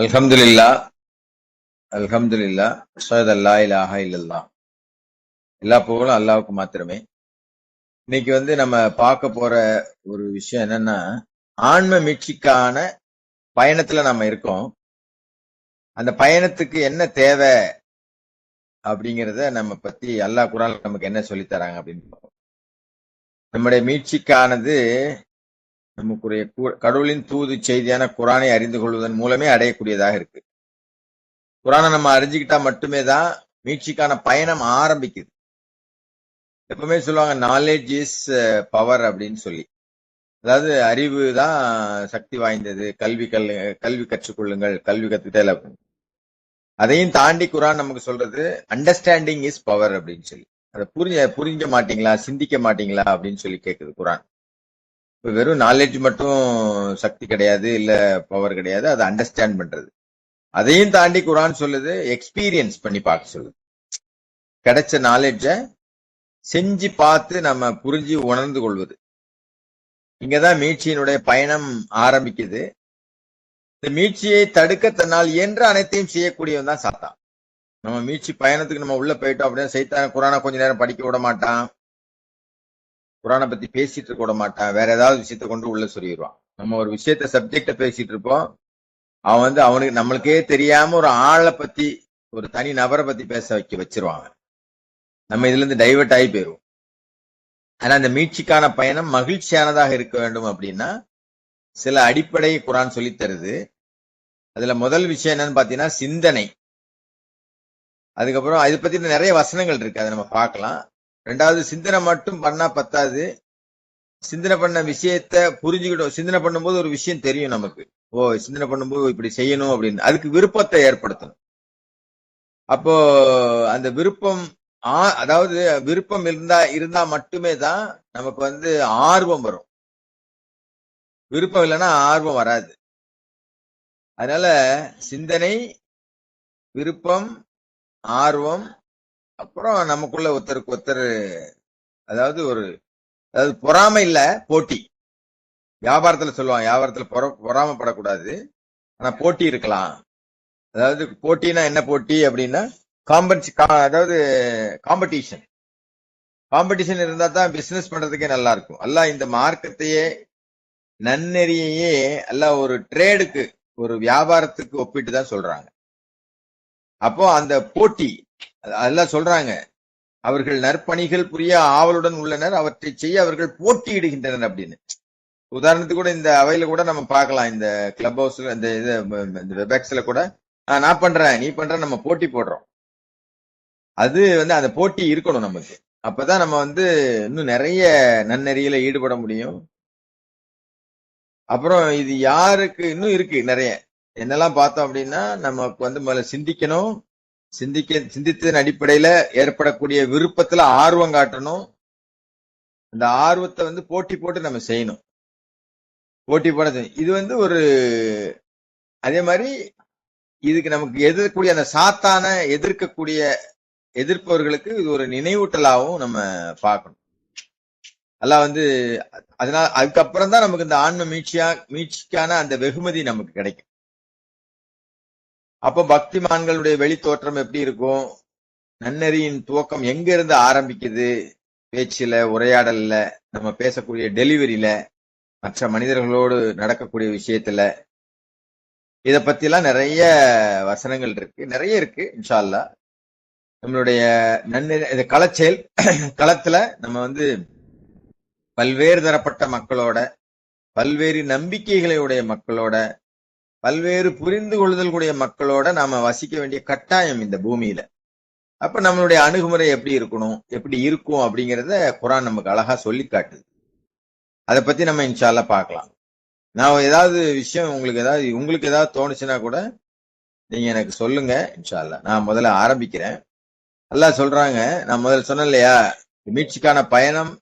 அல்ஹம்துலில்லா அல்ஹம்துலில்லா அஷ்ஹது அல்லா இலாஹா இல்லல்லாஹ். எல்லா புகழும் அல்லாஹ்வுக்கு மாத்திரமே. இன்னைக்கு நம்ம பார்க்க போற ஒரு விஷயம் என்னன்னா, ஆன்ம மீட்சிக்கான பயணத்துல நம்ம இருக்கோம். அந்த பயணத்துக்கு என்ன தேவை அப்படிங்கிறத நம்ம பத்தி அல்லாஹ் குர்ஆன்ல நமக்கு என்ன சொல்லித் தராங்க அப்படின்னு பார்ப்போம். நம்முடைய மீட்சிக்கானது நமக்குரிய கடவுளின் தூது செய்தியான குர்ஆனை அறிந்து கொள்வதன் மூலமே அடையக்கூடியதாக இருக்கு. குர்ஆனை நம்ம அறிஞ்சுக்கிட்டா மட்டுமே தான் மீட்சிக்கான பயணம் ஆரம்பிக்குது. எப்பவுமே சொல்லுவாங்க நாலேஜ் இஸ் பவர் அப்படின்னு சொல்லி. அதாவது அறிவு தான் சக்தி வாய்ந்தது. கல்வி கற்றுக்கொள்ளுங்கள், கல்வி கத்துக்கிட்டே அப்படின்னு. அதையும் தாண்டி குர்ஆன் நமக்கு சொல்றது அண்டர்ஸ்டாண்டிங் இஸ் பவர் அப்படின்னு சொல்லி. அதை புரிஞ்ச மாட்டீங்களா, சிந்திக்க மாட்டீங்களா அப்படின்னு சொல்லி கேக்குது குர்ஆன். இப்ப வெறும் நாலேஜ் மட்டும் சக்தி கிடையாது, இல்ல பவர் கிடையாது. அதை அண்டர்ஸ்டாண்ட் பண்றது. அதையும் தாண்டி குர்ஆன் சொல்லுது எக்ஸ்பீரியன்ஸ் பண்ணி பார்க்க சொல்லுது. கிடைச்ச நாலேஜ செஞ்சு பார்த்து நம்ம புரிஞ்சு உணர்ந்து கொள்வது. இங்கதான் மீட்சியினுடைய பயணம் ஆரம்பிக்குது. இந்த மீட்சியை தடுக்க தன்னால் இயன்ற அனைத்தையும் செய்யக்கூடியவன் தான் சாத்தான். நம்ம மீட்சி பயணத்துக்கு நம்ம உள்ள போயிட்டோம் அப்படின்னா சைத்தான் குர்ஆனை கொஞ்ச நேரம் படிக்க விட மாட்டான், குர்ஆனை பத்தி பேசிட்டு இருக்க விட மாட்டான், வேற ஏதாவது விஷயத்த கொண்டு உள்ள சொல்லிடுவான். நம்ம ஒரு விஷயத்த சப்ஜெக்ட பேசிட்டு இருப்போம், அவன் அவனுக்கு நம்மளுக்கே தெரியாம ஒரு ஆளை பத்தி, ஒரு தனி நபரை பத்தி பேச வச்சிருவாங்க. நம்ம இதுல இருந்து டைவர்ட் ஆகி போயிருவோம். ஆனா இந்த மீட்சிக்கான பயணம் மகிழ்ச்சியானதாக இருக்க வேண்டும் அப்படின்னா சில அடிப்படை குர்ஆன் சொல்லித் தருது. அதுல முதல் விஷயம் என்னன்னு பாத்தீங்கன்னா சிந்தனை. அதுக்கப்புறம் அதை பத்தி நிறைய வசனங்கள் இருக்கு, அதை நம்ம பார்க்கலாம். ரெண்டாவது, சிந்தனை மட்டும் பண்ணா பத்தாது, சிந்தனை பண்ண விஷயத்த புரிஞ்சுக்கிட்டோம். சிந்தனை பண்ணும்போது ஒரு விஷயம் தெரியும் நமக்கு, சிந்தனை பண்ணும்போது இப்படி செய்யணும் அப்படின்னு. அதுக்கு விருப்பத்தை ஏற்படுத்தணும். அப்போ அந்த விருப்பம், அதாவது விருப்பம் இருந்தா மட்டுமே தான் நமக்கு ஆர்வம் வரும். விருப்பம் இல்லைன்னா ஆர்வம் வராது. அதனால சிந்தனை, விருப்பம், ஆர்வம், அப்புறம் நமக்குள்ள ஒருத்தருக்கு ஒருத்தர், அதாவது பொறாமை இல்ல, போட்டி. வியாபாரத்துல சொல்லுவாங்க, வியாபாரத்துல பொறாமப்படக்கூடாது, ஆனா போட்டி இருக்கலாம். அதாவது போட்டினா என்ன போட்டி அப்படின்னா அதாவது காம்படிஷன் இருந்தா தான் பிசினஸ் பண்றதுக்கே நல்லா இருக்கும். அல்லாஹ் இந்த மார்க்கத்தையே, நன்னெறியையே அல்லாஹ் ஒரு ட்ரேடுக்கு, ஒரு வியாபாரத்துக்கு ஒப்பிட்டு தான் சொல்றாங்க. அப்போ அந்த போட்டி அல்லாஹ் சொல்றாங்க, அவர்கள் நற்பணிகள் புரிய ஆவலுடன் உள்ளனர், அவற்றை செய்ய அவர்கள் போட்டியிடுகின்றனர் அப்படின்னு. உதாரணத்துக்கு கூட இந்த அவையில கூட நம்ம பார்க்கலாம், இந்த கிளப் ஹவுஸ்ல, இந்த வெப்எக்ஸ்ல கூட நான் பண்றேன், நீ பண்ற, நம்ம போட்டி போடுறோம். அது அந்த போட்டி இருக்கணும் நமக்கு. அப்பதான் நம்ம இன்னும் நிறைய நன்னெறியில ஈடுபட முடியும். அப்புறம் இது யாருக்கு இன்னும் இருக்கு நிறைய. என்னெல்லாம் பார்த்தோம் அப்படின்னா, நமக்கு முதல்ல சிந்திக்கணும். சிந்தித்ததன் அடிப்படையில ஏற்படக்கூடிய விருப்பத்துல ஆர்வம் காட்டணும். அந்த ஆர்வத்தை போட்டி போட்டு நம்ம செய்யணும். போட்டி போட இது ஒரு, அதே மாதிரி இதுக்கு நமக்கு எதிர்க்கக்கூடிய அந்த சாத்தான எதிர்ப்பவர்களுக்கு இது ஒரு நினைவூட்டலாகவும் நம்ம பார்க்கணும். அல்லாஹ் அதனால அதுக்கப்புறம் தான் நமக்கு இந்த ஆன்ம மீட்சிக்கான அந்த வெகுமதி நமக்கு கிடைக்கும். அப்போ பக்திமான்களுடைய வெளி தோற்றம் எப்படி இருக்கும், நன்னெறியின் துவக்கம் எங்க இருந்து ஆரம்பிக்குது, பேச்சுல, உரையாடல்ல, நம்ம பேசக்கூடிய டெலிவரியில, மற்ற மனிதர்களோடு நடக்கக்கூடிய விஷயத்துல, இத பத்தி எல்லாம் நிறைய வசனங்கள் இருக்கு, நிறைய இருக்கு. இன்ஷா அல்லாஹ் நம்மளுடைய நன்னெறி களத்துல நம்ம பல்வேறு தரப்பட்ட மக்களோட, பல்வேறு நம்பிக்கைகளுடைய மக்களோட, பல்வேறு புரிந்து கொள்ளுதல் கூடிய மக்களோட நாம வசிக்க வேண்டிய கட்டாயம் இந்த பூமியில. அப்ப நம்மளுடைய அணுகுமுறை எப்படி இருக்கணும், எப்படி இருக்கும் அப்படிங்கறத குர்ஆன் நமக்கு அழகா சொல்லி காட்டுது. அதை பத்தி நம்ம இன்ஷா அல்லாஹ் பார்க்கலாம். நான் ஏதாவது விஷயம் உங்களுக்கு ஏதாவது தோணுச்சுன்னா கூட நீங்க எனக்கு சொல்லுங்க. இன்ஷா அல்லாஹ் நான் முதல்ல ஆரம்பிக்கிறேன். அல்லாஹ் சொல்றாங்க, நான் முதல்ல சொன்னேன் இல்லையா, மீட்சிக்கான பயணம்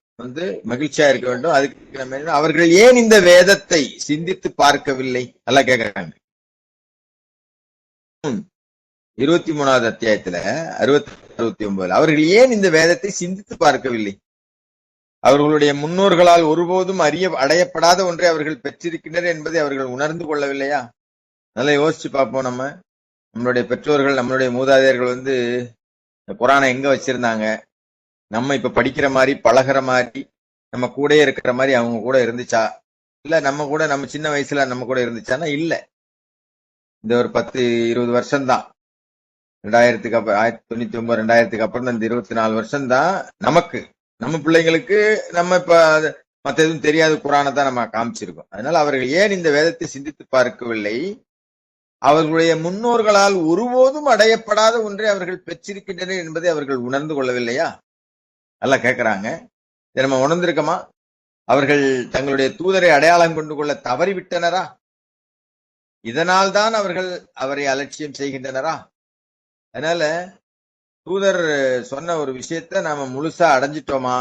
மகிழ்ச்சியா இருக்க வேண்டும். அதுக்கு நம்ம அவர்கள் ஏன் இந்த வேதத்தை சிந்தித்து பார்க்கவில்லை அல்லாஹ் கேக்குறாங்க. 23வது அத்தியாயத்துல 69 அவர்கள் ஏன் இந்த வேதத்தை சிந்தித்து பார்க்கவில்லை, அவர்களுடைய முன்னோர்களால் ஒருபோதும் அடையப்படாத ஒன்றை அவர்கள் பெற்றிருக்கின்றனர் என்பதை அவர்கள் உணர்ந்து கொள்ளவில்லையா? நல்லா யோசிச்சு பார்ப்போம். நம்மளுடைய பெற்றோர்கள், நம்மளுடைய மூதாதையர்கள் வந்து இந்த குரானை எங்க வச்சிருந்தாங்க? நம்ம இப்ப படிக்கிற மாதிரி, பழகுற மாதிரி, நம்ம கூடயே இருக்கிற மாதிரி அவங்க கூட இருந்துச்சா? இல்ல நம்ம கூட, நம்ம சின்ன வயசுல நம்ம கூட இருந்துச்சான்னா இல்ல. இந்த ஒரு 10-20 வருஷம் தான். 2000க்கு அப்புறம், 1999 2000க்கு அப்புறம் இந்த 24 வருஷம் தான் நமக்கு, நம்ம பிள்ளைங்களுக்கு. நம்ம இப்ப மத்த எதுவும் தெரியாது, குரானை தான் நம்ம காமிச்சிருக்கோம். அதனால அவர்கள் ஏன் இந்த வேதத்தை சிந்தித்து பார்க்கவில்லை? அவர்களுடைய முன்னோர்களால் ஒருபோதும் அடையப்படாத ஒன்றை அவர்கள் பெற்றிருக்கின்றனர் என்பதை அவர்கள் உணர்ந்து கொள்ளவில்லையா? நல்லா கேட்கிறாங்க. இதை நம்ம உணர்ந்திருக்கோமா? அவர்கள் தங்களுடைய தூதரை அடையாளம் கொண்டு கொள்ள தவறிவிட்டனரா? இதனால் தான் அவர்கள் அவரை அலட்சியம் செய்கின்றனரா? அதனால தூதர் சொன்ன ஒரு விஷயத்த நாம முழுசா அடைஞ்சிட்டோமா,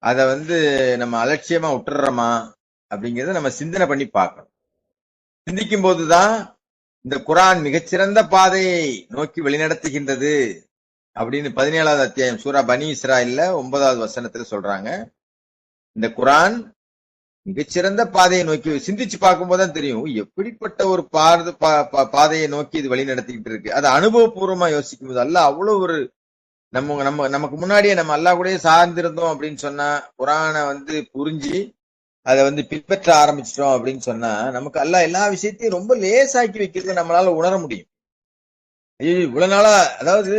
அத வந்து நம்ம அலட்சியமா விட்டுறோமா அப்படிங்கறத நம்ம சிந்தனை பண்ணி பார்க்கணும். சிந்திக்கும் போதுதான் இந்த குரான் மிகச்சிறந்த பாதையை நோக்கி வழிநடத்துகின்றது அப்படின்னு 17வது அத்தியாயம் சூரா பனி இஸ்ராயில்ல 9வது வசனத்துல சொல்றாங்க. இந்த குரான் மிகச்சிறந்த பாதையை நோக்கி சிந்திச்சு பார்க்கும் போதுதான் தெரியும் எப்படிப்பட்ட ஒரு பாதையை நோக்கி இது வழி நடத்திக்கிட்டு இருக்கு. அதை அனுபவபூர்வமா யோசிக்கும் போது அல்ல அவ்வளவு ஒரு நமக்கு முன்னாடியே நம்ம அல்லா கூட சார்ந்திருந்தோம் அப்படின்னு சொன்னா, குரானை வந்து புரிஞ்சு அதை வந்து பின்பற்ற ஆரம்பிச்சிட்டோம் அப்படின்னு சொன்னா, நமக்கு அல்லா எல்லா விஷயத்தையும் ரொம்ப லேசாக்கி வைக்கிறது நம்மளால உணர முடியும். இவ்வளவு நாளா, அதாவது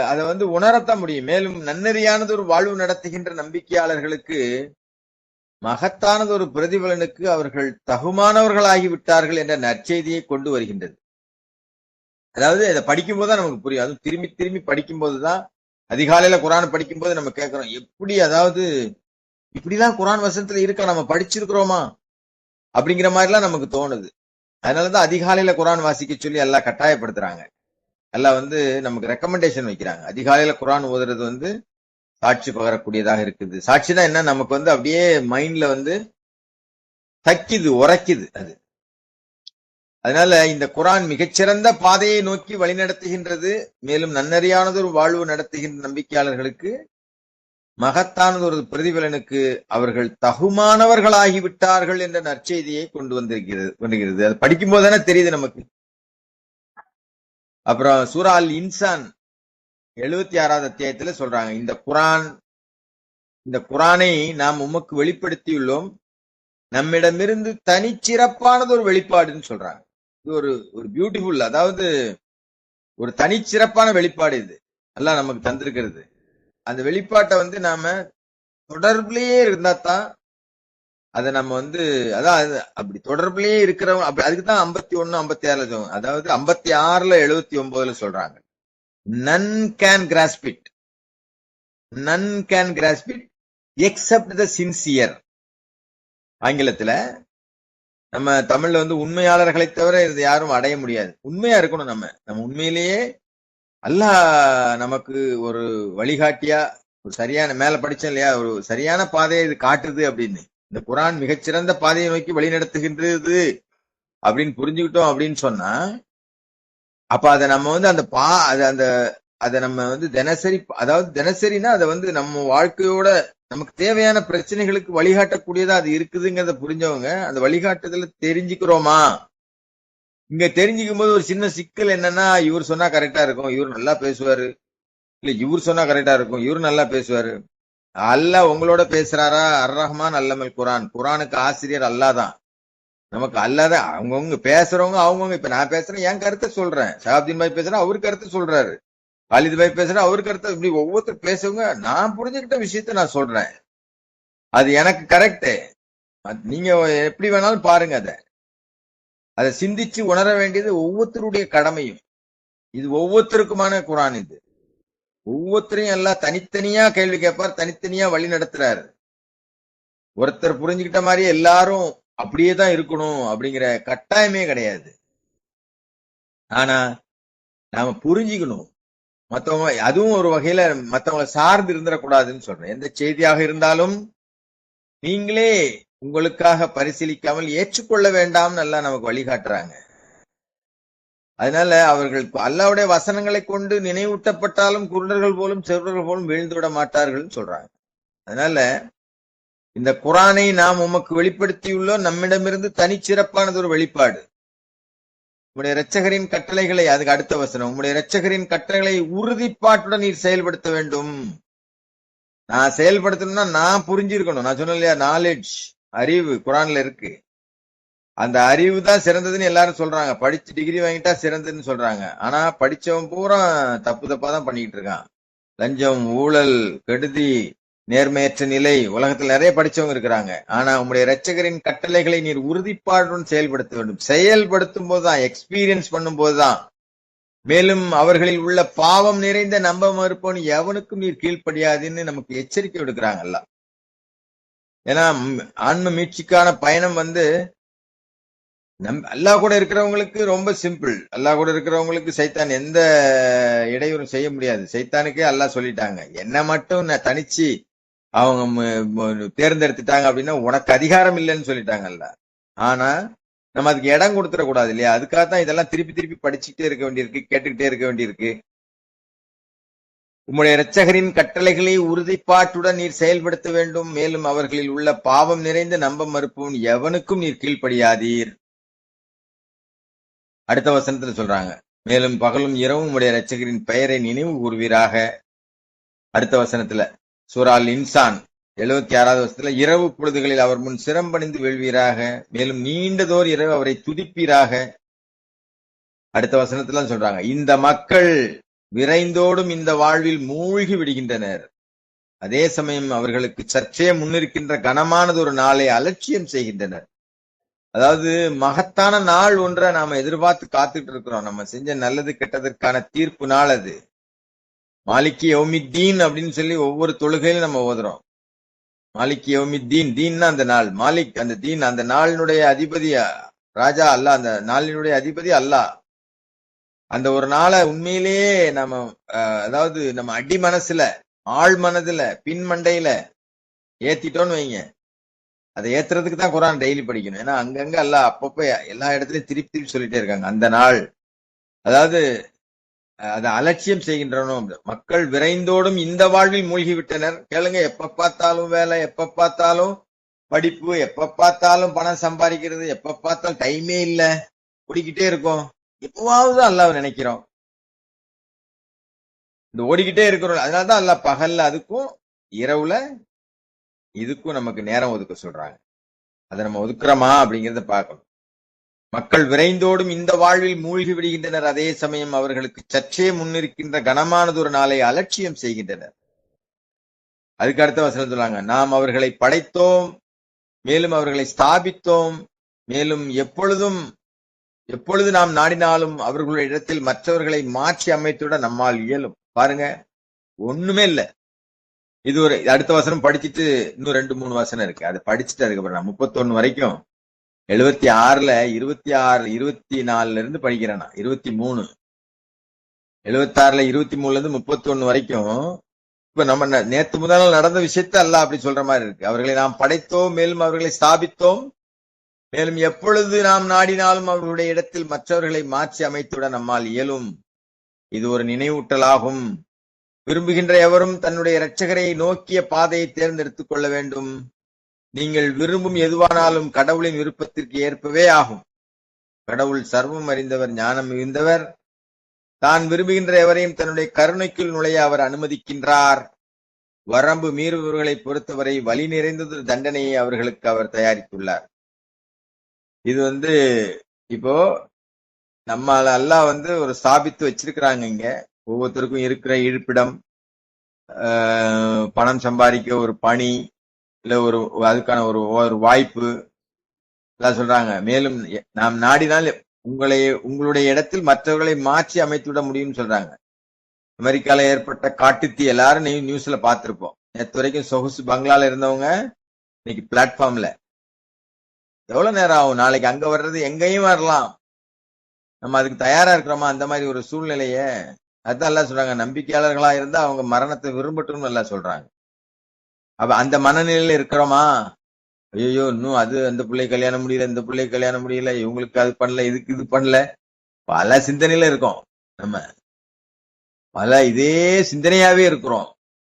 அதை வந்து உணரத்தான் முடியும். மேலும் நன்னெறியானது ஒரு வாழ்வு நடத்துகின்ற நம்பிக்கையாளர்களுக்கு மகத்தானது ஒரு பிரதிபலனுக்கு அவர்கள் தகுமானவர்களாகிவிட்டார்கள் என்ற நற்செய்தியை கொண்டு வருகின்றது. அதாவது இதை படிக்கும் போதுதான் நமக்கு புரியும். அதுவும் திரும்பி திரும்பி படிக்கும் போதுதான், அதிகாலையில குரான் படிக்கும் போது நம்ம கேட்கிறோம், எப்படி, அதாவது இப்படிலாம் குரான் வசனத்துல இருக்கா, நம்ம படிச்சிருக்கிறோமா அப்படிங்கிற மாதிரிலாம் நமக்கு தோணுது. அதனாலதான் அதிகாலையில குரான் வாசிக்க சொல்லி எல்லாம் கட்டாயப்படுத்துறாங்க. எல்லாம் வந்து நமக்கு ரெக்கமெண்டேஷன் வைக்கிறாங்க. அதிகாலையில குரான் ஓதுறது வந்து சாட்சி பகரக்கூடியதாக இருக்குது. சாட்சினா என்ன, நமக்கு வந்து அப்படியே மைண்ட்ல வந்து தக்கிது, உரைக்குது அது. அதனால இந்த குரான் மிகச்சிறந்த பாதையை நோக்கி வழிநடத்துகின்றது. மேலும் நன்னறியானது ஒரு வாழ்வு நடத்துகின்ற நம்பிக்கையாளர்களுக்கு மகத்தானது ஒரு பிரதிபலனுக்கு அவர்கள் தகுமானவர்களாகிவிட்டார்கள் என்ற நற்செய்தியை கொண்டு வந்திருக்கிறது. அது படிக்கும் போதுதானே தெரியுது நமக்கு. அப்புறம் சூரா அல் இன்சான் 76வது அத்தியாயத்துல சொல்றாங்க, இந்த குரானை நாம் உமக்கு வெளிப்படுத்தியுள்ளோம், நம்மிடமிருந்து தனிச்சிறப்பானது ஒரு வெளிப்பாடுன்னு சொல்றாங்க. இது ஒரு பியூட்டிஃபுல், அதாவது ஒரு தனிச்சிறப்பான வெளிப்பாடு இது எல்லாம் நமக்கு தந்திருக்கிறது. அந்த வெளிப்பாட்டை வந்து நாம தொடர்புலயே இருந்தா தான் அதை நம்ம வந்து, அதாவது அப்படி தொடர்புலயே இருக்கிறவங்க அதுக்குதான் 51 56 அதாவது 56 79 சொல்றாங்க, none can grasp it, none can grasp it except the sincere. ஆங்கிலத்துல, நம்ம தமிழ்ல வந்து உண்மையாளர்களை தவிர இது யாரும் அடைய முடியாது. உண்மையா இருக்கணும். நம்ம உண்மையிலேயே அல்லாஹ் நமக்கு ஒரு வழிகாட்டியா, ஒரு சரியான, மேல படிச்சோம் இல்லையா, ஒரு சரியான பாதையை இது காட்டுது அப்படின்னு. இந்த குரான் மிகச்சிறந்த பாதையை நோக்கி வழி நடத்துகின்றது அப்படின்னு புரிஞ்சுக்கிட்டோம் அப்படின்னு சொன்னா, அப்ப அதை நம்ம வந்து அதை நம்ம வந்து தினசரி, அதாவது தினசரினா அதை வந்து நம்ம வாழ்க்கையோட நமக்கு தேவையான பிரச்சனைகளுக்கு வழிகாட்டக்கூடியதா அது இருக்குதுங்கிறத புரிஞ்சவங்க அந்த வழிகாட்டுதல தெரிஞ்சுக்கிறோமா? இங்க தெரிஞ்சுக்கும் போது ஒரு சின்ன சிக்கல் என்னன்னா, இவர் சொன்னா கரெக்டா இருக்கும், இவர் நல்லா பேசுவாரு, இல்ல இவர் சொன்னா கரெக்டா இருக்கும், இவரு நல்லா பேசுவாரு. அல்லாஹ் உங்களோட பேசுறாரா? அர் ரஹ்மான் அல்லமல் குரான், குரானுக்கு ஆசிரியர் அல்லாதான். நமக்கு அல்லாதான். அவங்கவுங்க பேசுறவங்க அவங்கவுங்க, இப்ப நான் பேசுறேன், என் கருத்தை சொல்றேன், ஷஹாப்தீன் பாய் பேசுறேன், அவரு கருத்தை சொல்றாரு, காலித் பாய் பேசுறேன், அவரு கருத்தை, இப்படி ஒவ்வொருத்தர் பேசுவங்க. நான் புரிஞ்சுக்கிட்ட விஷயத்த நான் சொல்றேன், அது எனக்கு கரெக்ட். நீங்க எப்படி வேணாலும் பாருங்க. அதை சிந்திச்சு உணர வேண்டியது ஒவ்வொருத்தருடைய கடமையும். இது ஒவ்வொருத்தருக்குமான குரான். இது ஒவ்வொருத்தரையும் எல்லாம் தனித்தனியா கேள்வி கேட்பார், தனித்தனியா வழி நடத்துறாரு. ஒருத்தர் புரிஞ்சுக்கிட்ட மாதிரி எல்லாரும் அப்படியேதான் இருக்கணும் அப்படிங்கிற கட்டாயமே கிடையாது. ஆனா நாம புரிஞ்சுக்கணும். மத்தவங்க, அதுவும் ஒரு வகையில மத்தவங்களை சார்ந்து இருந்துடக்கூடாதுன்னு சொல்றேன். எந்த செய்தியாக இருந்தாலும் நீங்களே உங்களுக்காக பரிசீலிக்காமல் ஏற்றுக்கொள்ள வேண்டாம் நல்லா நமக்கு வழிகாட்டுறாங்க. அதனால அவர்கள் அல்லாஹ்வுடைய வசனங்களை கொண்டு நினைவூட்டப்பட்டாலும் குருடர்கள் போலும் செல்வர்கள் போலும் வீழ்ந்து விட மாட்டார்கள் சொல்றாங்க. அதனால இந்த குரானை நாம் உமக்கு வெளிப்படுத்தியுள்ளோம், நம்மிடமிருந்து தனிச்சிறப்பானது ஒரு வெளிப்பாடு. உம்முடைய இரட்சகரின் கட்டளைகளை, அதுக்கு அடுத்த வசனம், உம்முடைய இரட்சகரின் கட்டளைகளை உறுதிப்பாட்டுடன் நீர் செயல்படுத்த வேண்டும். நான் செயல்படுத்தணும்னா நான் புரிஞ்சிருக்கணும். நான் சொன்னேன் இல்லையா, நாலேஜ், அறிவு குரான்ல இருக்கு. அந்த அறிவு தான் சிறந்ததுன்னு எல்லாரும் சொல்றாங்க. படிச்சு டிகிரி வாங்கிட்டா சிறந்ததுன்னு சொல்றாங்க. ஆனா படிச்சவன் பூரா தப்பு தப்பா தான் பண்ணிட்டு இருக்கான். லஞ்சம், ஊழல், கெடுதி, நேர்மையற்ற நிலை. உலகத்துல நிறைய படிச்சவங்க இருக்கிறாங்க. ஆனா உங்களுடைய இரட்சகரின் கட்டளைகளை நீர் உறுதிப்பாடுடன் செயல்படுத்த வேண்டும். செயல்படுத்தும் போதுதான், எக்ஸ்பீரியன்ஸ் பண்ணும் போதுதான். மேலும் அவர்களில் உள்ள பாவம் நிறைந்த நம்ப மறுப்போன் எவனுக்கும் நீர் கீழ்ப்படியாதுன்னு நமக்கு எச்சரிக்கை விடுக்கிறாங்கல்ல. ஏன்னா ஆன்ம மீட்சிக்கான பயணம் அல்லாஹ் கூட இருக்கிறவங்களுக்கு ரொம்ப சிம்பிள். அல்லாஹ் கூட இருக்கிறவங்களுக்கு சைத்தான் எந்த இடையூறும் செய்ய முடியாது. சைத்தானுக்கே அல்லாஹ் சொல்லிட்டாங்க, என்ன மட்டும் தனிச்சு அவங்க தேர்ந்தெடுத்துட்டாங்க அப்படின்னா உனக்கு அதிகாரம் இல்லைன்னு சொல்லிட்டாங்கல்ல. ஆனா நம்ம அதுக்கு இடம் கொடுத்துடக்கூடாது இல்லையா? அதுக்காகத்தான் இதெல்லாம் திருப்பி திருப்பி படிச்சுக்கிட்டே இருக்க வேண்டியிருக்கு, கேட்டுக்கிட்டே இருக்க வேண்டியிருக்கு. உம்முடைய இரட்சகரின் கட்டளைகளை உறுதிப்பாட்டுடன் நீர் செயல்படுத்த வேண்டும். மேலும் அவர்களில் உள்ள பாவம் நிறைந்த நம்ப மறுப்பவன் எவனுக்கும் நீர் கீழ்ப்படியாதீர். அடுத்த வசனத்துல சொல்றாங்க, மேலும் பகலும் இரவும் உம்முடைய இரட்சகரின் பெயரை நினைவு கூறுவீராக. அடுத்த வசனத்துல சூரால் இன்சான் 76வது வசனத்துல, இரவு பொழுதுகளில் அவர் முன் சிரம்பணிந்து வீழ்வீராக. மேலும் நீண்டதோர் இரவு அவரை துதிப்பீராக. அடுத்த வசனத்துல சொல்றாங்க, இந்த மக்கள் விரைந்தோடும் இந்த வாழ்வில் மூழ்கி விடுகின்றனர். அதே சமயம் அவர்களுக்கு சற்றே முன்னிருக்கின்ற கனமானது ஒரு நாளை அலட்சியம் செய்கின்றனர். அதாவது மகத்தான நாள் ஒன்றை நாம எதிர்பார்த்து காத்துட்டு இருக்கிறோம். நம்ம செஞ்ச நல்லது கெட்டதற்கான தீர்ப்பு நாள் அது. மாலிகி யௌமித்தீன் அப்படின்னு சொல்லி ஒவ்வொரு தொழுகையிலும் நம்ம ஓதுறோம். மாலிகி யௌமித்தீன், தீன்னா அந்த நாள், மாலிக் அந்த தீன், அந்த நாளினுடைய அதிபதி ராஜா அல்லாஹ், அந்த நாளினுடைய அதிபதி அல்லாஹ். அந்த ஒரு நாளை உண்மையிலேயே நம்ம அதாவது நம்ம அடி மனசுல, ஆழ் மனதுல, பின் மண்டையில ஏத்திட்டோன்னு வைங்க. அதை ஏத்துறதுக்கு தான் குரான் டெய்லி படிக்கணும். ஏன்னா அங்கங்க அல்லாஹ் அப்பப்ப எல்லா இடத்துலயும் திருப்பி திருப்பி சொல்லிட்டே இருக்காங்க அந்த நாள். அதாவது அதை அலட்சியம் செய்கின்றனும். மக்கள் விரைந்தோடும் இந்த வாழ்வில் மூழ்கி விட்டனர். கேளுங்க, எப்ப பார்த்தாலும் வேலை, எப்ப பார்த்தாலும் படிப்பு, எப்ப பார்த்தாலும் பணம் சம்பாதிக்கிறது, எப்ப பார்த்தாலும் டைமே இல்ல, ஓடிக்கிட்டே இருக்கும். எப்பவாவது அல்லாஹ் நினைக்கிறோம், இந்த ஓடிக்கிட்டே இருக்கிறோம். அதனாலதான் அல்லாஹ் பகல்ல அதுக்கும் இரவுல இதுக்கும் நமக்கு நேரம் ஒதுக்க சொல்றாங்க. அதை நம்ம ஒதுக்குறோமா அப்படிங்கறத பார்க்கணும். மக்கள் விரைந்தோடும் இந்த வாழ்வில் மூழ்கி விடுகின்றனர். அதே சமயம் அவர்களுக்கு சற்றே முன்னிருக்கின்ற கனமானது ஒரு நாளை அலட்சியம் செய்கின்றனர். அதுக்கு அடுத்த வசனம் சொல்றாங்க, நாம் அவர்களை படைத்தோம், மேலும் அவர்களை ஸ்தாபித்தோம், மேலும் எப்பொழுது நாம் நாடினாலும் அவர்களுடைய இடத்தில் மற்றவர்களை மாற்றி அமைத்துட நம்மால் இயலும். பாருங்க, ஒண்ணுமே இல்ல. இது ஒரு அடுத்த வசனம் படிச்சுட்டு இன்னும் 2-3 வசனம் இருக்கு, அதை படிச்சுட்டு அதுக்கப்புறம் நான் 31 வரைக்கும் 76ல 26 24ல இருந்து படிக்கிறேன். நான் 23 76ல 23ல இருந்து 31 வரைக்கும் இப்ப நம்ம நேத்து முதல் நாள் நடந்த விஷயத்த அல்லாஹ் அப்படி சொல்ற மாதிரி இருக்கு. அவர்களை நாம் படைத்தோம், மேலும் அவர்களை ஸ்தாபித்தோம், மேலும் எப்பொழுது நாம் நாடினாலும் அவர்களுடைய இடத்தில் மற்றவர்களை மாற்றி அமைத்துட நம்மால் இயலும். இது ஒரு நினைவூட்டலாகும். விரும்புகின்ற எவரும் தன்னுடைய இரட்சகரை நோக்கிய பாதையை தேர்ந்தெடுத்துக் கொள்ள வேண்டும். நீங்கள் விரும்பும் எதுவானாலும் கடவுளின் விருப்பத்திற்கு ஏற்பவே ஆகும். கடவுள் சர்வம் அறிந்தவர், ஞானம் மிகுந்தவர். தான் விரும்புகின்ற எவரையும் தன்னுடைய கருணைக்குள் நுழைய அவர் அனுமதிக்கின்றார். வரம்பு மீறுபவர்களை பொறுத்தவரை வலி நிறைந்தது தண்டனையை அவர்களுக்கு அவர் தயாரித்துள்ளார். இது இப்போ நம்ம அல்லாஹ் ஒரு ஸ்தாபித்து வச்சிருக்கிறாங்க. இங்க ஒவ்வொருத்தருக்கும் இருக்கிற இருப்பிடம், பணம் சம்பாதிக்க ஒரு பணி, இல்ல அதுக்கான ஒரு வாய்ப்பு எல்லாம் சொல்றாங்க. மேலும் நாம் நாடினால் உங்களுடைய இடத்தில் மற்றவர்களை மாற்றி அமைத்துவிட முடியும்னு சொல்றாங்க. அமெரிக்கால ஏற்பட்ட காட்டுத்தீ எல்லாரும் நியூஸ்ல பார்த்திருப்போம். நேற்று வரைக்கும் சொகுசு பங்களால இருந்தவங்க இன்னைக்கு பிளாட்ஃபார்ம்ல. எவ்வளவு நேரம் ஆகும்? நாளைக்கு அங்க வர்றது எங்கேயும் வரலாம். நம்ம அதுக்கு தயாரா இருக்கிறோமா? அந்த மாதிரி ஒரு சூழ்நிலைய அதான் எல்லாம் சொல்றாங்க, நம்பிக்கையாளர்களா இருந்தா அவங்க மரணத்தை விரும்பட்டும்னு எல்லாம் சொல்றாங்க. அப்ப அந்த மனநிலையில இருக்கிறோமா? ஐயோ, இன்னும் அந்த பிள்ளை கல்யாணம் முடியல, இந்த பிள்ளை கல்யாணம் முடியல, இவங்களுக்கு அது பண்ணல, இதுக்கு இது பண்ணல, பல சிந்தனையில இருக்கோம். நம்ம இதே சிந்தனையாவே இருக்கிறோம்.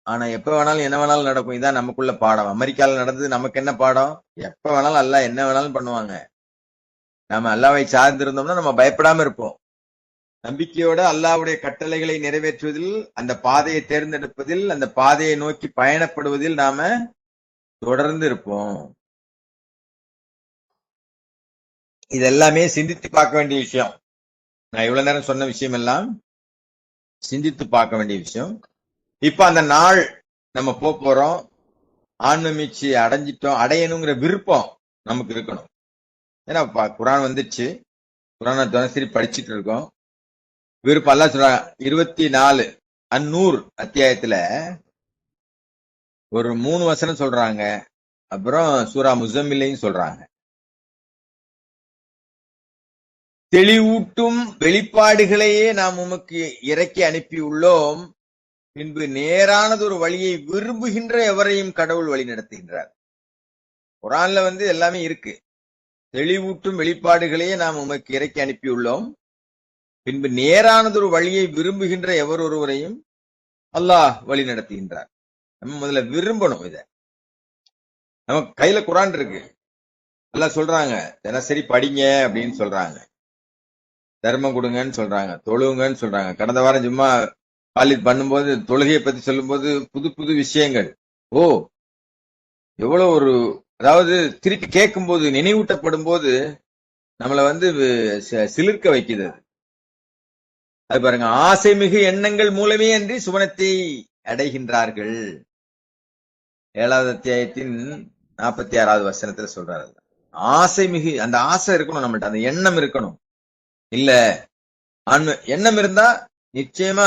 ஆனா எப்ப வேணாலும் என்ன வேணாலும் நடக்கும். இதான் நமக்குள்ள பாடம். அமெரிக்கால நடந்தது நமக்கு என்ன பாடம்? எப்ப வேணாலும் அல்லாஹ் என்ன வேணாலும் பண்ணுவாங்க. நாம அல்லாவை சார்ந்திருந்தோம்னா நம்ம பயப்படாம இருப்போம். நம்பிக்கையோட அல்லாஹ்வுடைய கட்டளைகளை நிறைவேற்றுவதில், அந்த பாதையை தேர்ந்தெடுப்பதில், அந்த பாதையை நோக்கி பயணப்படுவதில் நாம தொடர்ந்து இருப்போம். இது எல்லாமே சிந்தித்து பார்க்க வேண்டிய விஷயம். நான் இவ்வளவு நேரம் சொன்ன விஷயம் எல்லாம் சிந்தித்து பார்க்க வேண்டிய விஷயம். இப்ப அந்த நாள் நம்ம போறோம், ஆன்ம மீட்சி அடைஞ்சிட்டோம், அடையணுங்கிற விருப்பம் நமக்கு இருக்கணும். ஏன்னா குரான் வந்துச்சு, குரானை தினசரி படிச்சுட்டு இருக்கோம். விருப்பம் அல்லாஹ் சொல்றாங்க 24 அந்நூர் அத்தியாயத்துல ஒரு 3 வசனம் சொல்றாங்க. அப்புறம் சூரா முஸம்மிலையும் சொல்றாங்க. தெளிவூட்டும் வெளிப்பாடுகளையே நாம் உமக்கு இறக்கி அனுப்பியுள்ளோம், பின்பு நேரானதொரு வழியை விரும்புகின்ற எவரையும் கடவுள் வழி நடத்துகின்றார். குரான்ல எல்லாமே இருக்கு. தெளிவூட்டும் வெளிப்பாடுகளையே நாம் உமக்கு இறக்கி அனுப்பியுள்ளோம், பின்பு நேரானதொரு வழியை விரும்புகின்ற எவர் ஒருவரையும் அல்லாஹ் வழி நடத்துகின்றார். நம்ம முதல்ல விரும்பணும். இத நமக்கு கையில குரான் இருக்கு. அல்லாஹ் சொல்றாங்க, தினசரி படிங்க அப்படின்னு சொல்றாங்க, தர்மம் கொடுங்கன்னு சொல்றாங்க, தொழுங்கன்னு சொல்றாங்க. கடந்த வாரம் சும்மா காலித் பண்ணும்போது தொழுகையை பத்தி சொல்லும் போது புது புது விஷயங்கள். ஓ, எவ்வளவு ஒரு, அதாவது திருப்பி கேட்கும் போது, நினைவூட்டப்படும் போது நம்மள சிலிர்க்க வைக்குது. அது பாருங்க, ஆசை மிகு எண்ணங்கள் மூலமே அன்றி சுவனத்தை அடைகின்றார்கள். 7வது அத்தியாயத்தின் 46வது வசனத்துல சொல்றாரு. ஆசை மிகு, அந்த ஆசை இருக்கணும் நம்மள்ட்ட, அந்த எண்ணம் இருக்கணும். இல்ல எண்ணம் இருந்தா நிச்சயமா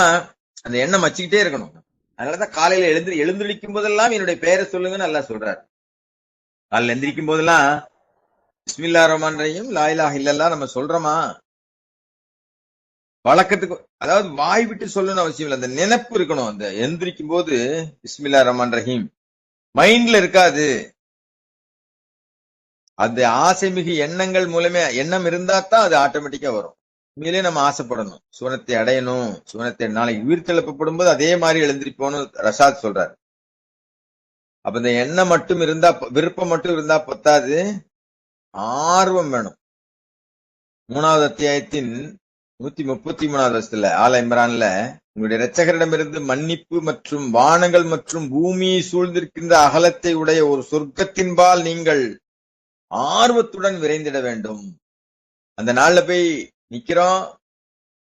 அந்த எண்ணம் வச்சுக்கிட்டே இருக்கணும். அதனாலதான் காலையில எழுந்திருக்கும் போதெல்லாம் என்னுடைய பெயரை சொல்லுங்கன்னு அல்லாஹ் சொல்றாரு. காலையில எந்திரிக்கும் போதெல்லாம் பிஸ்மில்லாஹிர் ரஹ்மானிர் ரஹீம், லா இலாஹ இல்லல்லாஹ் நம்ம சொல்றோமா? வழக்கத்துக்கு, அதாவது வாய் விட்டு சொல்லணும்னு அவசியம் இல்லை, அந்த நினைப்பு இருக்கணும். அந்த எந்திரிக்கும் போது பிஸ்மில்லாஹிர் ரஹ்மானிர் ரஹீம் மைண்ட்ல இருக்காது. அந்த ஆசை மிகு எண்ணங்கள் மூலமே, எண்ணம் இருந்தா தான் அது ஆட்டோமேட்டிக்கா வரும். உண்மையிலே நம்ம ஆசைப்படணும், சுவனத்தை அடையணும், சுவனத்தை நாளைக்கு உயிர் தெழுப்பப்படும் போது அதே மாதிரி எழுந்திருப்போம்னு ரஷாத் சொல்றாரு. அப்ப இந்த எண்ணம் மட்டும் இருந்தா, விருப்பம் மட்டும் இருந்தா பத்தாது, ஆர்வம் வேணும். 3வது அத்தியாயத்தின் 133வது வசனத்துல, ஆல இம்ரான்ல, உங்களுடைய இரட்சகரிடமிருந்து மன்னிப்பு மற்றும் வானங்கள் மற்றும் பூமியை சூழ்ந்திருக்கின்ற அகலத்தை உடைய ஒரு சொர்க்கத்தின்பால் நீங்கள் ஆர்வத்துடன் விரைந்திட வேண்டும். அந்த நாள்ல போய் நிக்கிறோம்,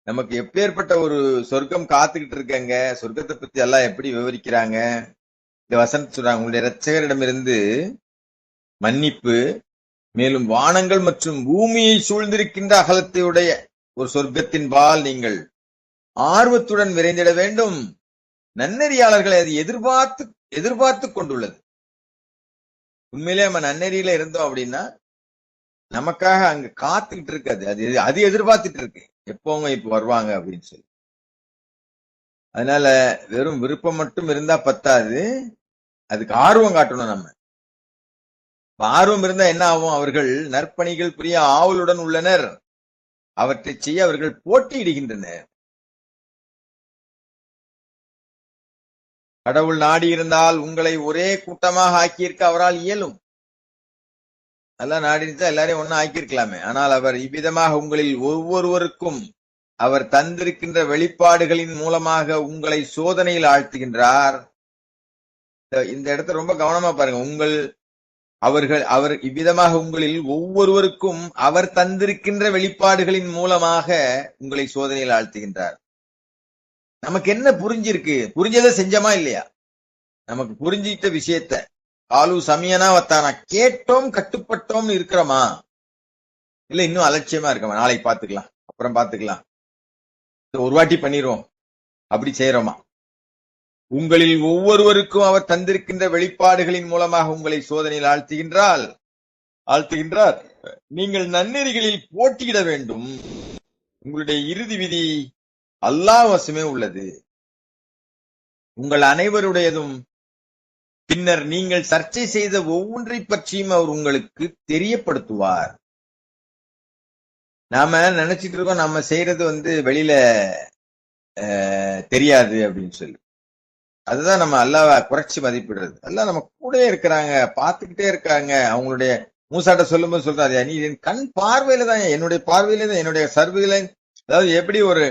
நமக்கு எப்பேற்பட்ட ஒரு சொர்க்கம் காத்துக்கிட்டு இருக்கங்க. சொர்க்கத்தை பத்தி எல்லாம் எப்படி விவரிக்கிறாங்க இந்த வசனத்தை சொல்றாங்க. உங்களுடைய இரட்சகரிடமிருந்து மன்னிப்பு, மேலும் வானங்கள் மற்றும் பூமியை சூழ்ந்திருக்கின்ற அகலத்தை உடைய ஒரு சொர்க்கத்தின் பால் நீங்கள் ஆர்வத்துடன் விரைந்திட வேண்டும். நன்னெறியாளர்களை அது எதிர்பார்த்து கொண்டுள்ளது. உண்மையிலே நம்ம நன்னெறியில இருந்தோம் அப்படின்னா நமக்காக அங்க காத்துக்கிட்டு இருக்காது, அது எதிர்பார்த்துட்டு இருக்கு, எப்போங்க இப்ப வருவாங்க அப்படின்னு சொல்லி. அதனால வெறும் விருப்பம் மட்டும் இருந்தா பத்தாது, அதுக்கு ஆர்வம் காட்டணும். நம்ம ஆர்வம் இருந்தா என்ன ஆகும்? அவர்கள் நற்பணிகள் புரிய ஆவலுடன் உள்ளனர், அவற்றை செய்ய அவர்கள் போட்டியிடுகின்றனர். கடவுள் நாடி இருந்தால் உங்களை ஒரே கூட்டமாக ஆக்கியிருக்க அவரால் இயலும். நல்லா நாடிச்சா எல்லாரையும் ஒன்னும் ஆக்கியிருக்கலாமே. ஆனால் அவர் இவ்விதமாக உங்களில் ஒவ்வொருவருக்கும் அவர் தந்திருக்கின்ற வெளிப்பாடுகளின் மூலமாக உங்களை சோதனையில் ஆழ்த்துகின்றார். இந்த இடத்த ரொம்ப கவனமா பாருங்க. அவர் இவ்விதமாக உங்களில் ஒவ்வொருவருக்கும் அவர் தந்திருக்கின்ற வெளிப்பாடுகளின் மூலமாக உங்களை சோதனையில் ஆழ்த்துகின்றார். நமக்கு என்ன புரிஞ்சிருக்கு? புரிஞ்சதை செஞ்சமா இல்லையா? நமக்கு புரிஞ்சிட்ட விஷயத்த ஆலு சமியனா வத்தானா, கேட்டோம் கட்டுப்பட்டோம் இருக்கிறோமா? இல்ல இன்னும் அலட்சியமா இருக்கமா, நாளைக்கு பாத்துக்கலாம், அப்புறம் பாத்துக்கலாம், ஒரு வாட்டி பண்ணிடுவோம், அப்படி செய்யறோமா? உங்களில் ஒவ்வொருவருக்கும் அவர் தந்திருக்கின்ற வெளிப்பாடுகளின் மூலமாக உங்களை சோதனையில் ஆழ்த்துகின்றார். நீங்கள் நன்னெறிகளில் போட்டியிட வேண்டும். உங்களுடைய இறுதி விதி அல்லாஹ் வசமே உள்ளது, உங்கள் அனைவருடையதும். பின்னர் நீங்கள் சர்ச்சை செய்த ஒவ்வொன்றை பற்றியும் அவர் உங்களுக்கு தெரியப்படுத்துவார். நாம நினைச்சிட்டு இருக்கோம் நம்ம செய்யறது வெளியில தெரியாது அப்படின்னு சொல்லி. அதுதான் நம்ம அல்லாஹ்வை குறைச்சி மதிப்பிடுறது. அல்லாஹ் நம்ம கூட இருக்கிறாங்க, பார்த்துக்கிட்டே இருக்காங்க. அவங்களுடைய மூசாட்ட சொல்லும்போது சொல்றாரு, நீ என் கண் பார்வையில தான், என்னுடைய பார்வையில தான், என்னுடைய சர்வையில, அதாவது எப்படி ஒரு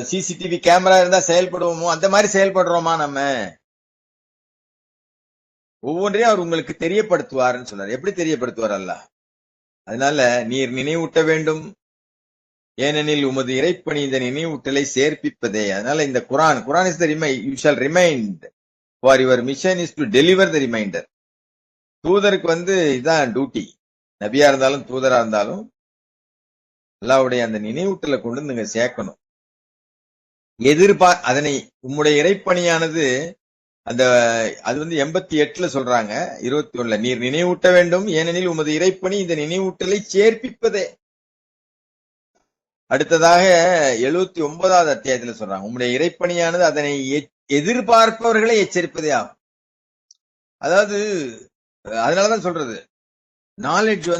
சிசிடிவி கேமரா இருந்தா செயல்படுவோமோ அந்த மாதிரி செயல்படுறோமா நம்ம, ஒவ்வொன்றையும் அவர் உங்களுக்கு தெரியப்படுத்துவார்னு சொன்னார். எப்படி தெரியப்படுத்துவார் அல்லாஹ்? அதனால நீர் நினைவூட்ட வேண்டும், ஏனெனில் உமது இறைப்பணி இந்த நினைவூட்டலை சேர்ப்பிப்பதே. அதனால இந்த Quran is the you shall remind for your mission is to deliver the reminder. தூதருக்கு இதான் டியூட்டி. நபியா இருந்தாலும் தூதரா இருந்தாலும் அல்லாஹ்வுடைய அந்த நினைவூட்டலை கொண்டு நீங்க சேர்க்கணும். அதனை உம்முடைய இறைப்பணியானது அது 88 சொல்றாங்க, 21 நீர் நினைவூட்ட வேண்டும், ஏனெனில் உமது இறைப்பணி இந்த நினைவூட்டலை சேர்ப்பிப்பதே. அடுத்ததாக 79வது அத்தியாயத்துல சொல்றாங்க, உம்முடைய இறைப்பணியானது அதனை எதிர்பார்ப்பவர்களை எச்சரிப்பதே ஆகும். அதாவது அதனாலதான் சொல்றது, நாலேஜ்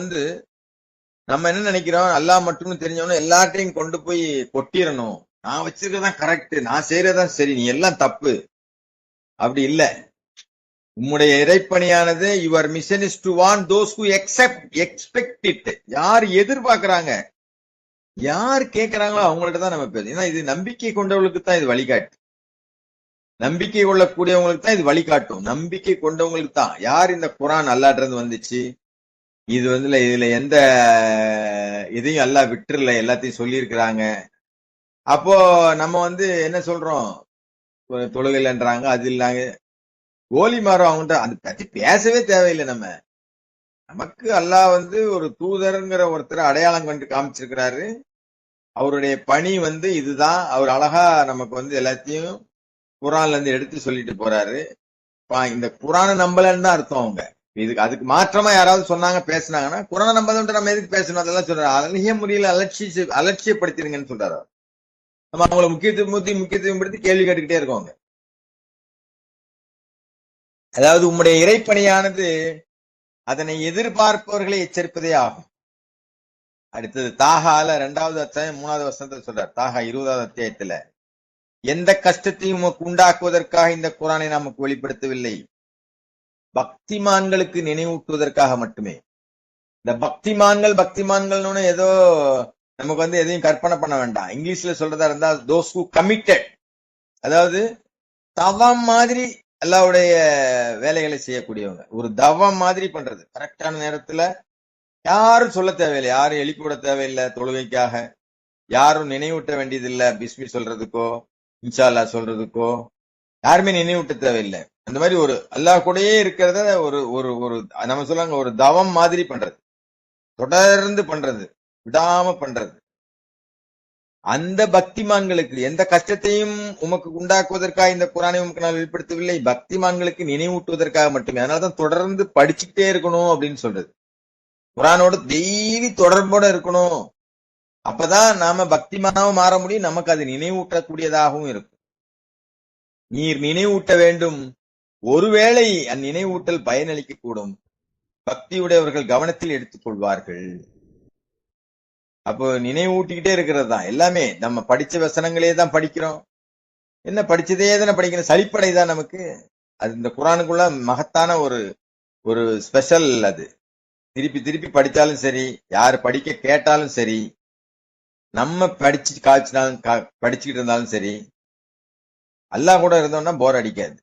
நம்ம என்ன நினைக்கிறோம், அல்லாஹ் மட்டும் தெரிஞ்சவனும் எல்லார்ட்டையும் கொண்டு போய் கொட்டிடணும், நான் வச்சிருக்கதான் கரெக்ட், நான் செய்யறதான் சரி, நீ எல்லாம் தப்பு. அப்படி இல்ல. உம்முடைய இறைப்பணியானது யுவர் மிஷன் இஸ் டு வாண்ட் தோஸ் ஹூ எக்ஸ்பெக்ட் இட். யார் எதிர்பார்க்கிறாங்க, யார் கேட்கிறாங்களோ அவங்கள்ட்ட தான் நம்ம பேசணும். ஏன்னா இது நம்பிக்கை கொண்டவங்களுக்கு தான் இது வழிகாட்டு, நம்பிக்கை கொள்ளக்கூடியவங்களுக்கு தான் இது வழிகாட்டும். நம்பிக்கை கொண்டவங்களுக்கு தான். யார் இந்த குரான் அல்லாஹ்ட்ட இருந்து வந்துச்சு, இது இதுல எந்த இதையும் அல்லாஹ் விட்டுறல, எல்லாத்தையும் சொல்லி இருக்கிறாங்க. அப்போ நம்ம என்ன சொல்றோம், தொழுகைன்றாங்க, அது இல்லாங்க கோலி மாறும், அவங்கள்ட்ட அதை பத்தி பேசவே தேவையில்லை. நமக்கு அல்லாஹ் ஒரு தூதருங்கிற ஒருத்தர் அடையாளம் கண்டு காமிச்சிருக்கிறாரு. அவருடைய பணி இதுதான். அவர் அழகா நமக்கு எல்லாத்தையும் குரான்ல இருந்து எடுத்து சொல்லிட்டு போறாரு. இந்த குரானை நம்பலன்னு தான் அர்த்தம். அவங்க அதுக்கு மாற்றமா யாராவது சொன்னாங்க பேசினாங்கன்னா, குரானை நம்பதான் நம்ம எதுக்கு பேசணும் அதெல்லாம் சொல்றாரு. அழகிய முறையில அலட்சியப்படுத்திருங்கன்னு சொல்றாரு. நம்ம அவங்களை முக்கியத்துவம் படுத்தி கேள்வி கேட்டுக்கிட்டே இருக்கோங்க. அதாவது உம்முடைய இறைப்பணியானது அதனை எதிர்பார்ப்பவர்களை எச்சரிப்பதே ஆகும். அடுத்தது தாகால 2வது அத்தியாயம் 3வது வசனத்தில் சொல்றார். தாகா 20வது அத்தியாயத்துல, எந்த கஷ்டத்தையும் உமக்கு உண்டாக்குவதற்காக இந்த குரானை நமக்கு வெளிப்படுத்தவில்லை, பக்திமான்களுக்கு நினைவூட்டுவதற்காக மட்டுமே. இந்த பக்திமான்கள் ஏதோ நமக்கு எதையும் கற்பனை பண்ண வேண்டாம். இங்கிலீஷ்ல சொல்றதா இருந்தா தோஸ் ஹூ கமிட்டட், அதாவது தவம் மாதிரி அல்லாஹ்வுடைய வேலைகளை செய்யக்கூடியவங்க. ஒரு தவம் மாதிரி பண்றது, கரெக்டான நேரத்துல யாரும் சொல்ல தேவையில்லை, யாரும் எழுப்பிவிட தேவையில்லை தொழுகைக்காக, யாரும் நினைவூட்ட வேண்டியதில்லை பிஸ்மி சொல்றதுக்கோ இன்ஷா அல்லாஹ் சொல்றதுக்கோ, யாருமே நினைவூட்ட தேவையில்லை. அந்த மாதிரி ஒரு அல்லாஹ் கூடயே இருக்கிறத ஒரு ஒரு ஒரு நம்ம சொல்லுவாங்க, ஒரு தவம் மாதிரி பண்றது, தொடர்ந்து பண்றது, விடாம பண்றது. அந்த பக்திமான்களுக்கு எந்த கஷ்டத்தையும் உமக்கு உண்டாக்குவதற்காக இந்த குரானை உமக்கு நான் வெளிப்படுத்தவில்லை, பக்திமான்களுக்கு நினைவூட்டுவதற்காக மட்டுமே. அதனாலதான் தொடர்ந்து படிச்சுக்கிட்டே இருக்கணும் அப்படின்னு சொல்றது. குரானோட டெய்லி தொடர்போட இருக்கணும். அப்பதான் நாம பக்திமானாவும் மாற முடியும், நமக்கு அது நினைவூட்டக்கூடியதாகவும் இருக்கும். நீர் நினைவூட்ட வேண்டும், ஒருவேளை அந்நினைவூட்டல் பயனளிக்க கூடும், பக்தியுடையவர்கள் கவனத்தில் எடுத்துக் கொள்வார்கள். அப்போ நினைவூட்டிக்கிட்டே இருக்கிறது தான் எல்லாமே. நம்ம படிச்ச வசனங்களே தான் படிக்கிறோம், என்ன படிச்சதே தானே படிக்கணும், சலிப்படைதான் நமக்கு. அது இந்த குரானுக்குள்ள மகத்தான ஒரு ஒரு ஸ்பெஷல். அது திருப்பி திருப்பி படிச்சாலும் சரி, யாரு படிக்க கேட்டாலும் சரி, நம்ம படிச்சுக்கிட்டு இருந்தாலும் சரி, அல்லாஹ் கூட இருந்தோம்னா போர் அடிக்காது.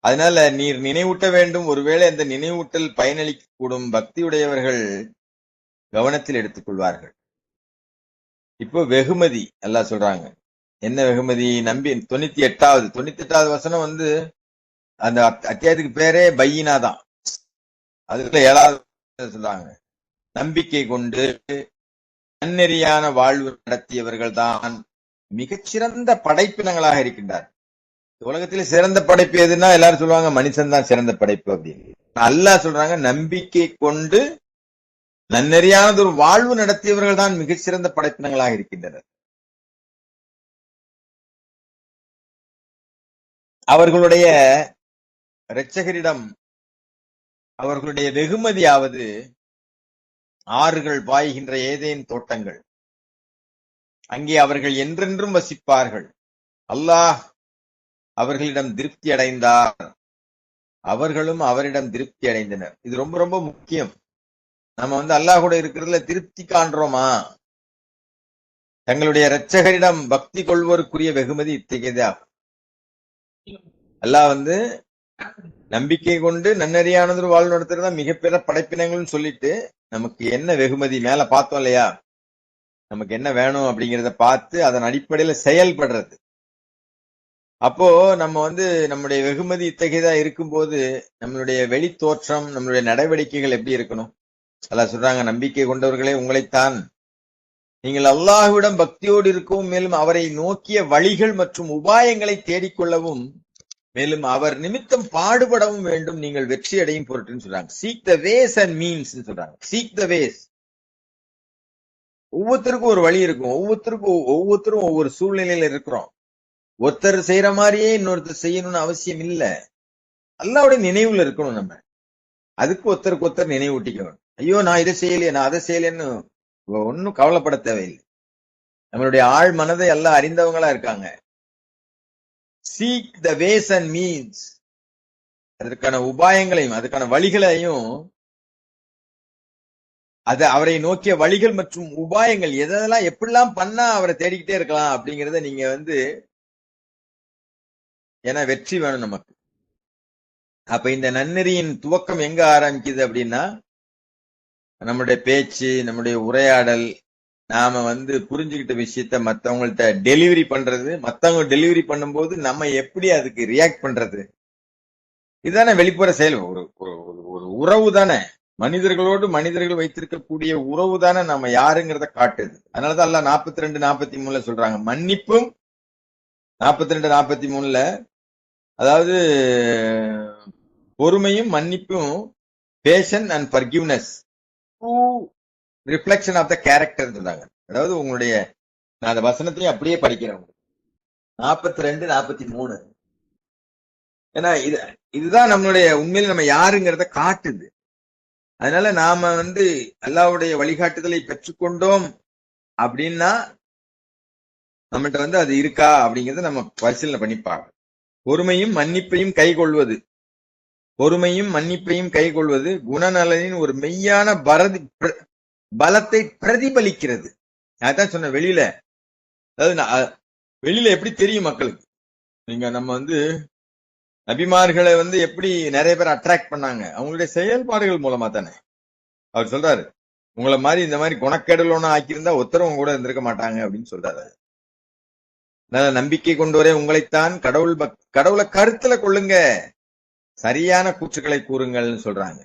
அதனால நீர் நினைவூட்ட வேண்டும், ஒருவேளை அந்த நினைவூட்டல் பயனளிக்க கூடும், பக்தியுடையவர்கள் கவனத்தில் எடுத்துக் கொள்வார்கள். இப்போ வெகுமதி அல்லாஹ் சொல்றாங்க. என்ன வெகுமதி? நம்பி 98வது வசனம் அந்த அத்தியாயத்துக்கு பேரே பையினா தான். அதுக்குள்ள 7வது சொல்றாங்க, நம்பிக்கை கொண்டு நன்னெறியான வாழ்வு நடத்தியவர்கள் தான் மிகச்சிறந்த படைப்பினங்களாக இருக்கின்றார். உலகத்திலே சிறந்த படைப்பு எதுன்னா எல்லாரும் சொல்லுவாங்க மனுஷன் தான் சிறந்த படைப்பு அப்படின்னு. அல்லாஹ் சொல்றாங்க, நம்பிக்கை கொண்டு நன்னெறியானது ஒரு வாழ்வு நடத்தியவர்கள் தான் மிகச்சிறந்த படைப்பினங்களாக இருக்கின்றனர். அவர்களுடைய இரட்சகரிடம் அவர்களுடைய வெகுமதியாவது ஆறுகள் பாய்கின்ற ஏதேன் தோட்டங்கள், அங்கே அவர்கள் என்றென்றும் வசிப்பார்கள். அல்லாஹ் அவர்களிடம் திருப்தி அடைந்தார், அவர்களும் அவரிடம் திருப்தி அடைந்தனர். இது ரொம்ப ரொம்ப முக்கியம். நம்ம வந்து அல்லாஹ் கூட இருக்கிறதுல திருப்தி காண்றோமா? தங்களுடைய இரட்சகரிடம் பக்தி கொள்வோருக்குரிய வெகுமதி இத்தகையதா. அல்லாஹ் வந்து நம்பிக்கை கொண்டு நன்னறியானது வாழ் நடத்துறதா மிகப்பெரிய படைப்பினங்கள்னு சொல்லிட்டு நமக்கு என்ன வெகுமதி மேல பார்த்தோம் இல்லையா, நமக்கு என்ன வேணும் அப்படிங்கிறத பார்த்து அதன் அடிப்படையில செயல்படுறது. அப்போ நம்ம வந்து நம்முடைய வெகுமதி இத்தகையதா இருக்கும்போது நம்மளுடைய வெளி தோற்றம், நம்மளுடைய நடவடிக்கைகள் எப்படி இருக்கணும்? அல்லாஹ் சொல்றாங்க, நம்பிக்கை கொண்டவர்களே உங்களைத்தான் நீங்கள் அல்லாஹ்விடம் பக்தியோடு இருக்கவும், மேலும் அவரை நோக்கிய வழிகள் மற்றும் உபாயங்களை தேடிக்கொள்ளவும், மேலும் அவர் நிமித்தம் பாடுபடவும் வேண்டும், நீங்கள் வெற்றி அடையும் பொருட்டுன்னு சொல்றாங்க. Seek the ways and means சொல்றாங்க. Seek the ways. ஒவ்வொருத்தருக்கும் ஒரு வழி இருக்கும். ஒவ்வொருத்தரும் ஒவ்வொரு சூழ்நிலையில இருக்கிறோம். ஒருத்தர் செய்யற மாதிரியே இன்னொருத்தர் செய்யணும்னு அவசியம் இல்ல. அல்லாஹ்வுடைய நினைவுல இருக்கணும். நம்ம அதுக்கு ஒருத்தருக்கு ஒருத்தர் நினைவூட்டிக்கணும். ஐயோ நான் இதை செய்யலையே, நான் அதை செய்யலன்னு ஒன்னும் கவலைப்பட தேவையில்லை. நம்மளுடைய ஆழ் மனதை எல்லாம் அறிந்தவங்களா இருக்காங்க. Seek the ways and means, அதற்கான உபாயங்களையும் அதுக்கான வழிகளையும், அது அவரை நோக்கிய வழிகள் மற்றும் உபாயங்கள் எதெல்லாம் எப்படிலாம் பண்ணா அவரை தேடிக்கிட்டே இருக்கலாம் அப்படிங்கறத நீங்க வந்து, ஏன்னா வெற்றி வேணும் நமக்கு. அப்ப இந்த நன்னெறியின் துவக்கம் எங்க ஆரம்பிக்குது அப்படின்னா, நம்முடைய பேச்சு, நம்முடைய உரையாடல், நாம வந்து புரிஞ்சுக்கிட்ட விஷயத்த மத்தவங்கள்ட்ட டெலிவரி பண்றது, மத்தவங்க டெலிவரி பண்ணும்போது நம்ம எப்படி அதுக்கு ரியாக்ட் பண்றது, இதுதானே வெளிப்புற செயல். ஒரு ஒரு உறவு தானே, மனிதர்களோடு மனிதர்கள் வைத்திருக்கக்கூடிய உறவு தானே நம்ம யாருங்கிறத காட்டுது. அதனாலதான் எல்லாம் 42-43 சொல்றாங்க மன்னிப்பும். 42-43 அதாவது பொறுமையும் மன்னிப்பும், patience and forgiveness, reflection of the character சொல்றாங்க. அதாவது உங்களுடைய, நான் அந்த வசனத்தையும் அப்படியே படிக்கிறேன். 42-43 ஏன்னா இதுதான் நம்மளுடைய உண்மையில நம்ம யாருங்கிறத காட்டுது. அதனால நாம வந்து அல்லாஹ்வுடைய வழிகாட்டுதலை பெற்றுக்கொண்டோம் அப்படின்னா நம்மகிட்ட வந்து அது இருக்கா அப்படிங்கறத நம்ம பரிசீலனை பண்ணி பார்க்கணும். பொறுமையும் மன்னிப்பையும் கைகொள்வது, பொறுமையும் மன்னிப்பையும் கைகொள்வது குணநலனின் ஒரு மெய்யான பலத்தை பிரதிபலிக்கிறது. அதான் சொன்ன, வெளியில, அதாவது வெளியில எப்படி தெரியும் மக்களுக்கு, நீங்க நம்ம வந்து நபிமார்களை வந்து எப்படி நிறைய பேர் அட்ராக்ட் பண்ணாங்க, அவங்களுடைய செயல்பாடுகள் மூலமா தானே. அவர் சொல்றாரு, உங்களை மாதிரி இந்த மாதிரி குணக்கேடலோன்னு ஆக்கியிருந்தா ஒருத்தரும் கூட இருந்திருக்க மாட்டாங்க அப்படின்னு சொல்றாரு. அதனால நம்பிக்கை கொண்டவரே உங்களைத்தான் கடவுளை கருத்துல கொள்ளுங்க, சரியான கூற்றுக்களை கூறுங்கள்னு சொல்றாங்க.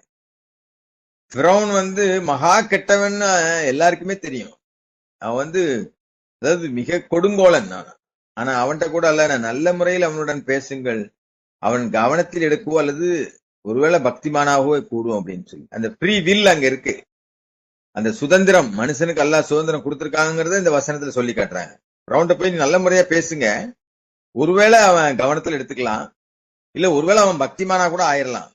ஃபிரௌன் வந்து மகா கெட்டவன் எல்லாருக்குமே தெரியும். அவன் வந்து அதாவது மிக கொடுங்கோலன். ஆனா அவன்கிட்ட கூட அல்ல, நல்ல முறையில் அவனுடன் பேசுங்கள், அவன் கவனத்தில் எடுக்கவோ அல்லது ஒருவேளை பக்திமானாகவோ கூடும் அப்படின்னு சொல்லி அந்த ஃப்ரீ வில் அங்க இருக்கு. அந்த சுதந்திரம், மனுஷனுக்கு அல்லாஹ் சுதந்திரம் கொடுத்திருக்காங்கிறத இந்த வசனத்துல சொல்லி காட்டுறாங்க. ரவுண்ட போய் நல்ல முறையா பேசுங்க, ஒருவேளை அவன் கவனத்துல எடுத்துக்கலாம், இல்ல ஒருவேளை அவன் பக்திமானா கூட ஆயிரலாம்,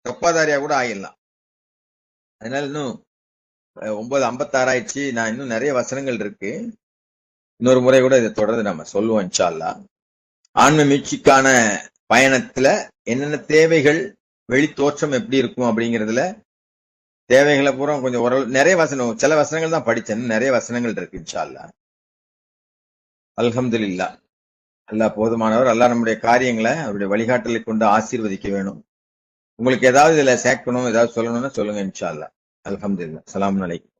தப்பாதாரியா கூட ஆயிடலாம். அதனால இன்னும் 9:56 ஆயிடுச்சு. நான் இன்னும் நிறைய வசனங்கள் இருக்கு, இன்னொரு முறை கூட இதை தொடர்ந்து நம்ம சொல்லுவோம் இன்ஷா அல்லாஹ். ஆன்ம மீட்சிக்கான பயணத்துல என்னென்ன தேவைகள், வெளி தோற்றம் எப்படி இருக்கும் அப்படிங்கறதுல தேவைகளை பூரா கொஞ்சம் ஓரளவு நிறைய வசனம், சில வசனங்கள் தான் படிச்சேன், நிறைய வசனங்கள் இருக்கு இன்ஷா அல்லாஹ். அல்ஹம்துலில்லாஹ். அல்லாஹ் போதுமானவர். அல்லாஹ் நம்முடைய காரியங்களை அவருடைய வழிகாட்டலை கொண்டு ஆசீர்வதிக்க வேணும். உங்களுக்கு ஏதாவது இதுல சேர்க்கணும், ஏதாவது சொல்லணும்னா சொல்லுங்க இன்ஷா அல்லாஹ். அல்ஹம்துலில்லாஹ். ஸலாம் அலைக்கும்.